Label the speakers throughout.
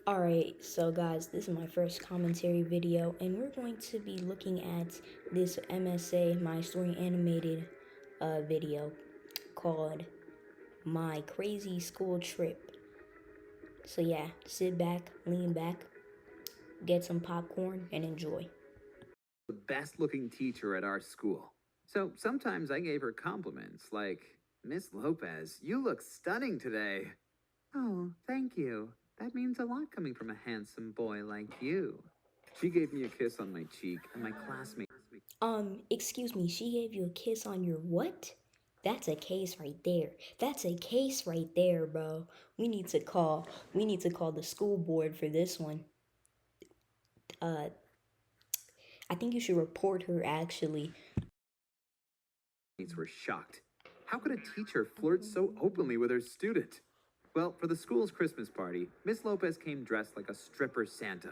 Speaker 1: Alright, so guys, this is my first commentary video, and we're going to be looking at this MSA My Story Animated video called My Crazy School Trip. So yeah, sit back, lean back, get some popcorn, and enjoy.
Speaker 2: The best looking teacher at our school. So sometimes I gave her compliments like, Miss Lopez, you look stunning today. Oh, thank you. That means a lot coming from a handsome boy like you. She gave me a kiss on my cheek, and my classmate.
Speaker 1: Excuse me, she gave you a kiss on your what? That's a case right there. That's a case right there, bro. We need to call the school board for this one. Uh, I think you should report her actually.
Speaker 2: Were shocked. How could a teacher flirt so openly with her student? Well, for the school's Christmas party, Miss Lopez came dressed like a stripper Santa.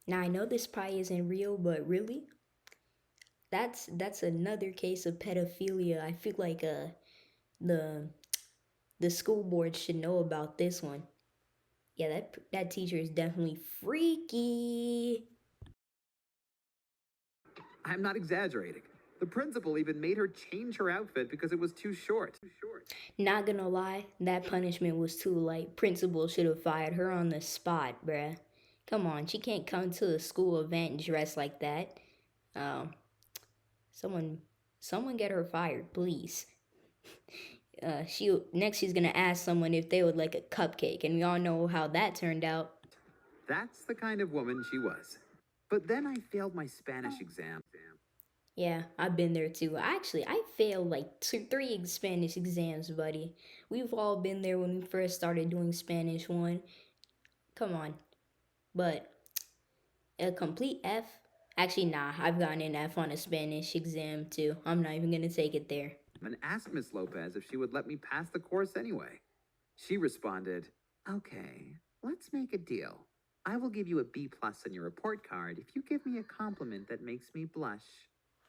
Speaker 1: Now I know this probably isn't real, but really, that's another case of pedophilia. I feel like the the school board should know about this one. Yeah, that teacher is definitely freaky.
Speaker 2: I'm not exaggerating. The principal even made her change her outfit because it was too short.
Speaker 1: Not gonna lie, that punishment was too light. Principal should have fired her on the spot, bruh. Come on, she can't come to a school event dressed like that. Um, someone, someone get her fired, please. She's gonna ask someone if they would like a cupcake, and we all know how that turned out.
Speaker 2: That's the kind of woman she was. But then I failed my Spanish exam.
Speaker 1: Yeah, I've been there too. Actually, I failed like three Spanish exams, buddy. We've all been there when we first started doing Spanish 1. Come on. But a complete F? Actually, nah, I've gotten an F on a Spanish exam too. I'm not even gonna take it there.
Speaker 2: And asked Miss Lopez if she would let me pass the course anyway. She responded, Okay, let's make a deal. I will give you a B plus on your report card if you give me a compliment that makes me blush.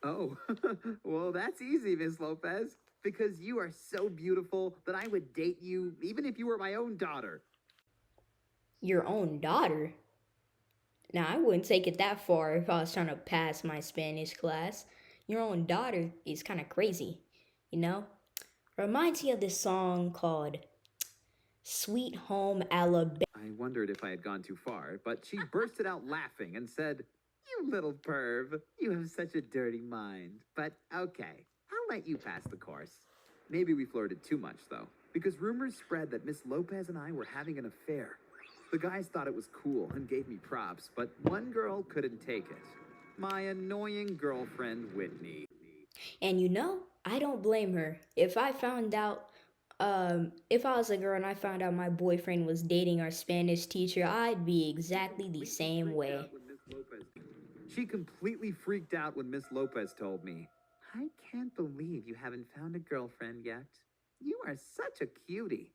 Speaker 2: Oh, well, that's easy, Miss Lopez, because you are so beautiful that I would date you even if you were my own daughter.
Speaker 1: Your own daughter? Now, I wouldn't take it that far if I was trying to pass my Spanish class. Your own daughter is kind of crazy, you know? Reminds me of this song called Sweet Home Alabama.
Speaker 2: I wondered if I had gone too far, but she bursted out laughing and said, You little perv, you have such a dirty mind. But okay, I'll let you pass the course. Maybe we flirted too much, though, because rumors spread that Miss Lopez and I were having an affair. The guys thought it was cool and gave me props, but one girl couldn't take it. My annoying girlfriend, Whitney.
Speaker 1: And you know, I don't blame her. If I found out, if I was a girl and I found out my boyfriend was dating our Spanish teacher, I'd be exactly the same way.
Speaker 2: She completely freaked out when Miss Lopez told me, I can't believe you haven't found a girlfriend yet. You are such a cutie.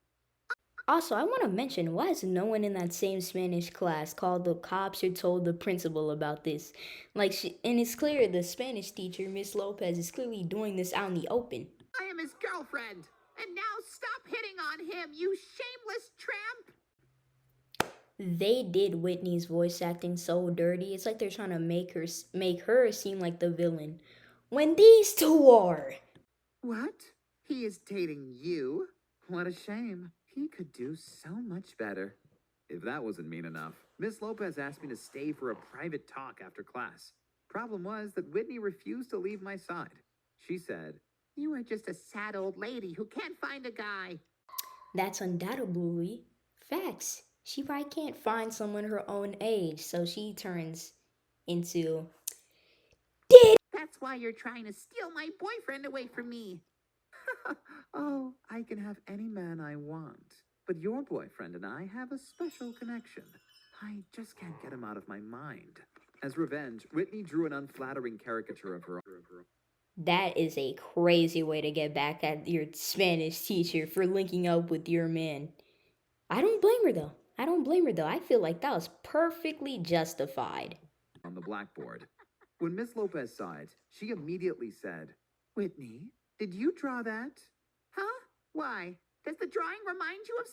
Speaker 1: Also, I want to mention, why is no one in that same Spanish class called the cops or told the principal about this? And it's clear the Spanish teacher, Miss Lopez, is clearly doing this out in the open.
Speaker 2: I am his girlfriend. And now stop hitting on him, you shameless tramp.
Speaker 1: They did Whitney's voice acting so dirty. It's like they're trying to make her seem like the villain. When these two are.
Speaker 2: What? He is dating you? What a shame. He could do so much better. If that wasn't mean enough, Miss Lopez asked me to stay for a private talk after class. Problem was that Whitney refused to leave my side. She said, You are just a sad old lady who can't find a guy.
Speaker 1: That's undoubtedly facts. She probably can't find someone her own age, so she turns into.
Speaker 2: That's why you're trying to steal my boyfriend away from me. Oh, I can have any man I want. But your boyfriend and I have a special connection. I just can't get him out of my mind. As revenge, Whitney drew an unflattering caricature of her.
Speaker 1: That is a crazy way to get back at your Spanish teacher for linking up with your man. I don't blame her though. I feel like that was perfectly justified.
Speaker 2: On the blackboard. When Miss Lopez saw it, she immediately said, Whitney, did you draw that? Huh? Why? Does the drawing remind you of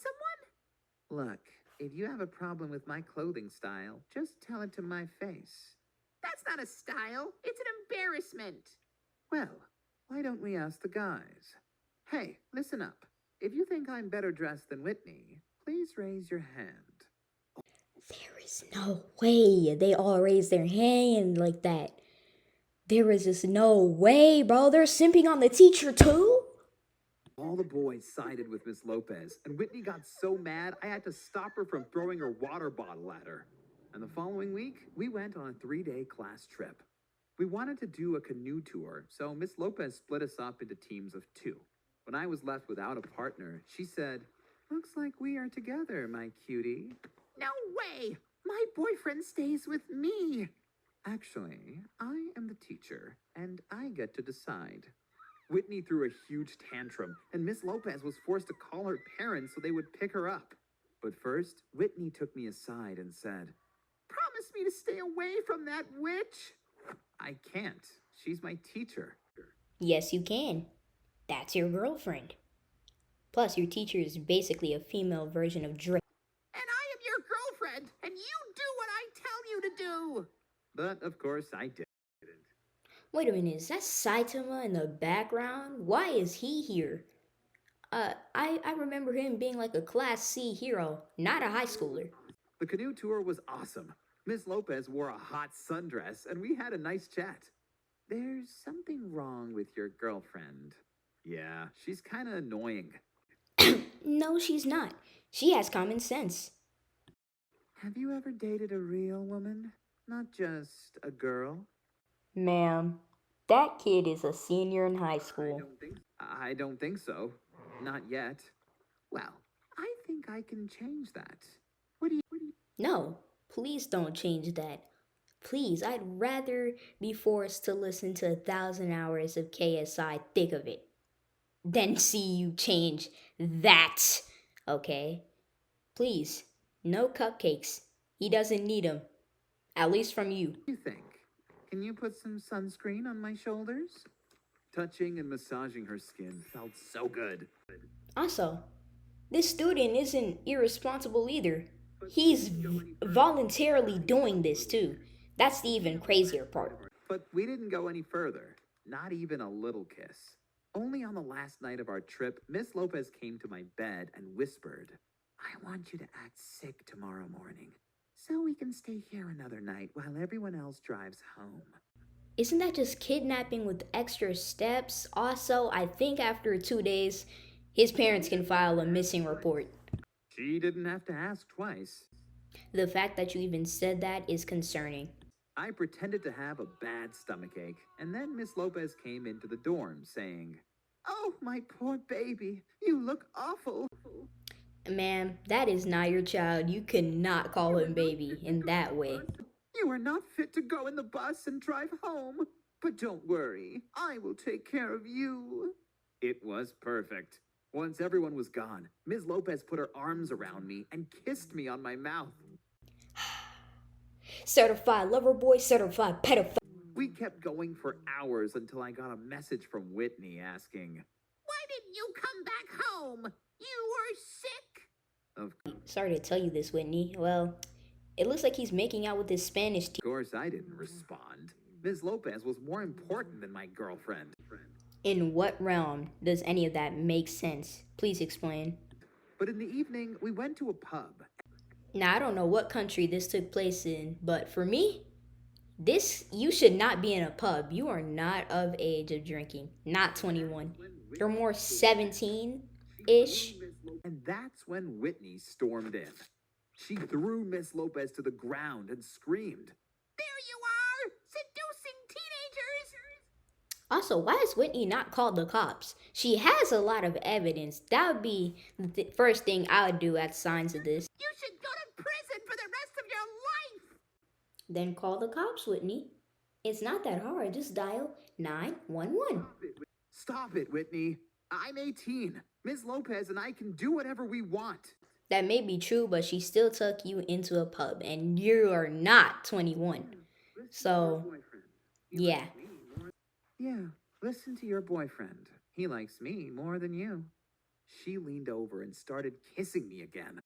Speaker 2: someone? Look, If you have a problem with my clothing style, just tell it to my face. That's not a style. It's an embarrassment. Well, why don't we ask the guys? Hey, listen up. If you think I'm better dressed than Whitney, please raise your hand.
Speaker 1: There is no way they all raised their hand like that. There is just no way, bro. They're simping on the teacher too?
Speaker 2: All the boys sided with Miss Lopez, and Whitney got so mad I had to stop her from throwing her water bottle at her. And the following week, we went on a 3-day class trip. We wanted to do a canoe tour, so Miss Lopez split us up into teams of 2. When I was left without a partner, she said, "Looks like we are together, my cutie." No way! My boyfriend stays with me! Actually, I am the teacher, and I get to decide. Whitney threw a huge tantrum, and Miss Lopez was forced to call her parents so they would pick her up. But first, Whitney took me aside and said, "Promise me to stay away from that witch." I can't. She's my teacher.
Speaker 1: Yes, you can. That's your girlfriend. Plus, your teacher is basically a female version of Drake.
Speaker 2: And I am your girlfriend, and you do what I tell you to do. But, of course, I didn't.
Speaker 1: Wait a minute, is that Saitama in the background? Why is he here? I remember him being like a Class C hero, not a high schooler.
Speaker 2: The canoe tour was awesome. Miss Lopez wore a hot sundress, and we had a nice chat. There's something wrong with your girlfriend. Yeah, she's kind of annoying.
Speaker 1: No, she's not. She has common sense.
Speaker 2: Have you ever dated a real woman? Not just a girl?
Speaker 1: Ma'am, that kid is a senior in high school.
Speaker 2: I don't think so. Not yet. Well, I think I can change that. What do you...
Speaker 1: No, please don't change that. Please, I'd rather be forced to listen to 1,000 hours of KSI, thick of it, than see you change that, okay? Please, no cupcakes. He doesn't need them. At least from you.
Speaker 2: What do you think? Can you put some sunscreen on my shoulders? Touching and massaging her skin felt so good.
Speaker 1: Also, this student isn't irresponsible either. He's voluntarily doing this too. That's the even crazier part.
Speaker 2: But we didn't go any further. Not even a little kiss. Only on the last night of our trip, Miss Lopez came to my bed and whispered, "I want you to act sick tomorrow morning, so we can stay here another night while everyone else drives home."
Speaker 1: Isn't that just kidnapping with extra steps? Also, I think after 2 days, his parents can file a missing report.
Speaker 2: She didn't have to ask twice.
Speaker 1: The fact that you even said that is concerning.
Speaker 2: I pretended to have a bad stomachache, and then Miss Lopez came into the dorm saying, "Oh, my poor baby, you look awful."
Speaker 1: Ma'am, that is not your child. You cannot call him baby in that way.
Speaker 2: "You are not fit to go in the bus and drive home. But don't worry, I will take care of you." It was perfect. Once everyone was gone, Ms. Lopez put her arms around me and kissed me on my mouth.
Speaker 1: Certified lover boy, certified pedophile.
Speaker 2: We kept going for hours until I got a message from Whitney asking, "Why didn't you come back home? You were sick."
Speaker 1: Sorry to tell you this, Whitney. Well, it looks like he's making out with his Spanish teacher.
Speaker 2: Of course, I didn't respond. Ms. Lopez was more important than my girlfriend.
Speaker 1: In what realm does any of that make sense? Please explain.
Speaker 2: But in the evening, we went to a pub.
Speaker 1: Now, I don't know what country this took place in, but for me, you should not be in a pub. You are not of age of drinking. Not 21. You're more 17-ish.
Speaker 2: And that's when Whitney stormed in. She threw Miss Lopez to the ground and screamed, "There you are, seducing teenagers!"
Speaker 1: Also, why has Whitney not called the cops? She has a lot of evidence. That would be the first thing I would do at signs of this.
Speaker 2: "You should go to prison for the rest of your life!"
Speaker 1: Then call the cops, Whitney. It's not that hard. Just dial 911.
Speaker 2: Stop it, Whitney. I'm 18. Ms. Lopez and I can do whatever we want.
Speaker 1: That may be true, but she still took you into a pub, and you are not 21. So, yeah.
Speaker 2: Yeah, listen to your boyfriend. He likes me more than you. She leaned over and started kissing me again.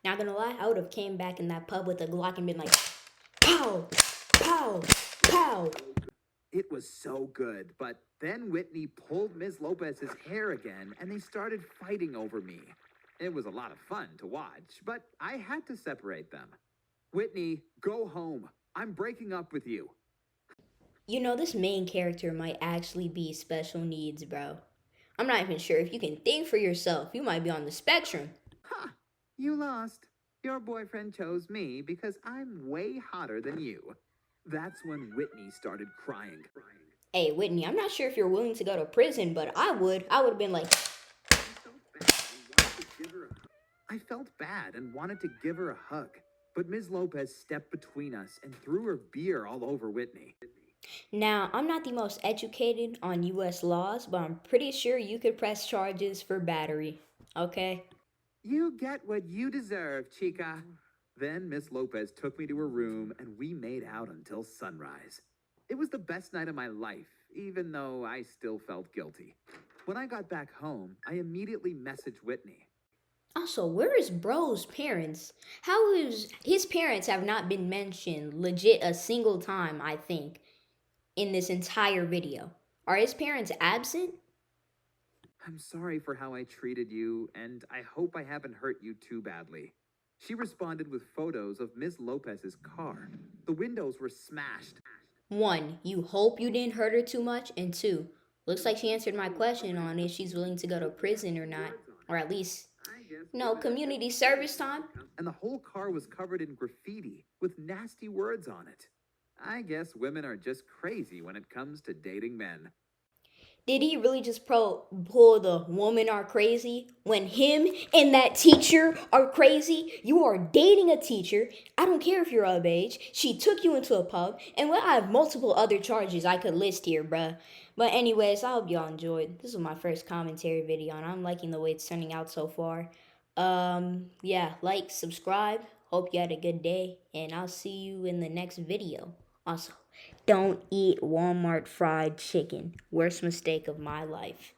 Speaker 1: Not gonna lie, I would have came back in that pub with a Glock and been like, pow, pow, pow.
Speaker 2: It was so good, but then Whitney pulled Ms. Lopez's hair again, and they started fighting over me. It was a lot of fun to watch, but I had to separate them. Whitney, go home. I'm breaking up with you.
Speaker 1: You know, this main character might actually be special needs, bro. I'm not even sure if you can think for yourself. You might be on the spectrum.
Speaker 2: Ha! You lost. Your boyfriend chose me because I'm way hotter than you. That's when Whitney started crying.
Speaker 1: Hey, Whitney, I'm not sure if you're willing to go to prison, but I would. I would have been like,
Speaker 2: I felt bad and wanted to give her a hug, but Ms. Lopez stepped between us and threw her beer all over Whitney.
Speaker 1: now, I'm not the most educated on US laws, but I'm pretty sure you could press charges for battery. Okay?
Speaker 2: You get what you deserve, chica. Then Miss Lopez took me to her room and we made out until sunrise. It was the best night of my life, even though I still felt guilty. When I got back home, I immediately messaged Whitney.
Speaker 1: Also, where is bro's parents? How is his parents have not been mentioned legit a single time, I think, in this entire video. Are his parents absent?
Speaker 2: I'm sorry for how I treated you, and I hope I haven't hurt you too badly. She responded with photos of Miss Lopez's car. The windows were smashed.
Speaker 1: 1, you hope you didn't hurt her too much, and 2, looks like she answered my question on if she's willing to go to prison or not, or at least, community service time.
Speaker 2: And the whole car was covered in graffiti with nasty words on it. I guess women are just crazy when it comes to dating men.
Speaker 1: Did he really just pull the women are crazy when him and that teacher are crazy? You are dating a teacher. I don't care if you're of age. She took you into a pub, and I have multiple other charges I could list here, bruh. But anyways, I hope y'all enjoyed. This is my first commentary video, and I'm liking the way it's turning out so far. Yeah, like, subscribe. Hope you had a good day, and I'll see you in the next video. Also, don't eat Walmart fried chicken. Worst mistake of my life.